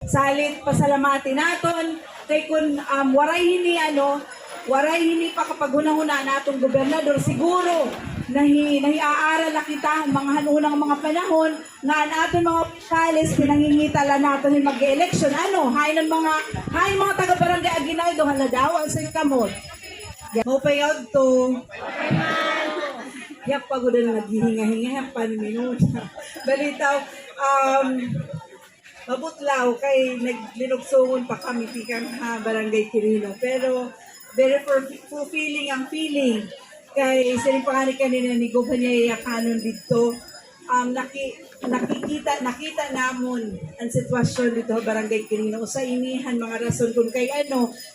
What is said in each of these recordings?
Salit pasalamati naton kay kun waray hini pa kapaghunahuna natong gobernador siguro nahiaaral na kita ang mga hanunang mga panahon nga ang aton mga opisyalis pinangingitala naton yung mag-election hay mga taga-barangay Aguinaldo haladaw ang sa kamot mopay out to yak pagudan naghihinga-hinga minuta balitaw mabutlaw kay naglinugsungon pa kami pikang barangay Quirino pero very fulfilling ang feeling kay sinipangani kanina ni Gobernador Kanon dito nakita namon ang sitwasyon dito sa barangay Quirino sa inihan mga rason kung kay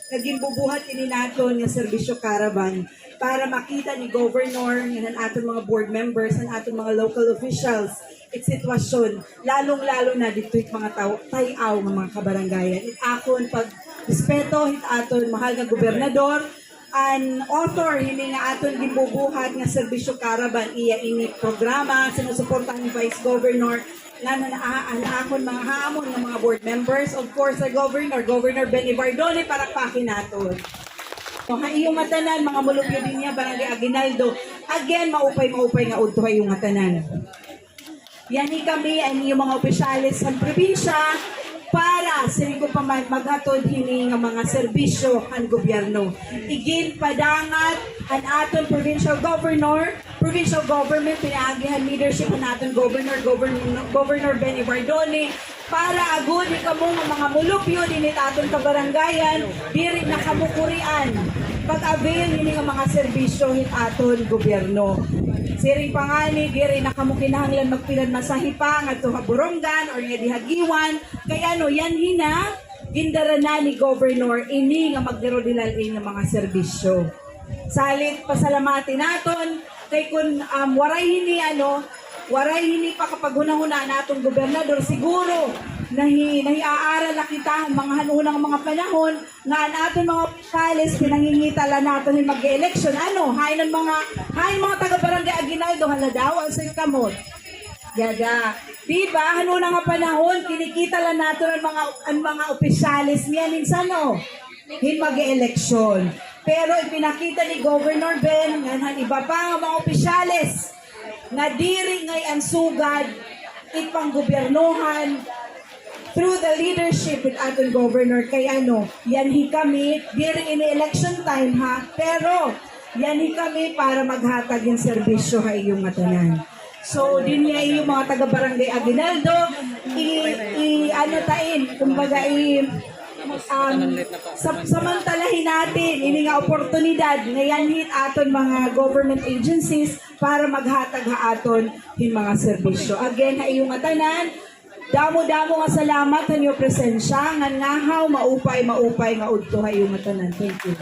naging bubuhat ini naton nga serbisyo caravan para makita ni Governor ng aton mga board members ang aton mga local officials its sitwasyon lalong-lalo na dito mga tayaw ng mga kabarangayan it akon pag respeto hit aton mahal nga gobernador an author hindi nga aton gibubuhat nga serbisyo caravan iya ini programa sinusuportahan ni Vice Governor nga akon mga hamon ng mga board members of course sa Governor Benny Bardone para pakin naton iyong matanan mga mulupyo din niya barangay Aguinaldo again maupay nga udto iyong matanan yani kami ang iyong mga opisyalis sa probinsya para sa ko pa maghatod hini nga mga serbisyo ang gobyerno. Igin padangat ang aton provincial government, pinaagihan leadership ang aton Governor Benny Bardone para agud kamo nga mga mulupyo dinit aton kabarangayan diri na kamukurian pag-avail hini nga mga serbisyo hit aton gobyerno. Siring pangani diri nakamukinahanglan magpilan masahi pa ngadto ha Borongan or nga dihagiwan kay yan hina gindara na ni Governor ini nga magdirodilal nga mga serbisyo. Salit pasalamati naton kay kun waray hini pa kapaghunahuna natong gobernador siguro nahiaaral na kita ang mga hanunang mga panahon nga ang aton mga opisyalis pinangingitala naton yung mag-election hay mga taga-barangay Aguinaldo haladaw ang sa kamot Gaga. Diba, hanunang nga panahon, kinikita lang natin ang mga opisyalis niya minsan hin mag-eleksyon. Pero ipinakita ni Governor Ben, nga iba pa nga mga opisyalis, nga diri ngay ang sugad, ipang gobyernohan, through the leadership with aton Governor, kay yanhi kami, diri in election time pero yanhi kami para maghatag yung serbisyo sa iyong matanan. So, din niya yung mga taga-barangay Aguinaldo, kumbaga samantalahin natin, ini nga oportunidad ngayon hit aton mga government agencies para maghatag aton yung mga serbisyo. Again, ha iyong matanan, damo-damo nga salamat sa iyong presensya, nga ngahaw, maupay, nga udto ha iyong matanan. Thank you.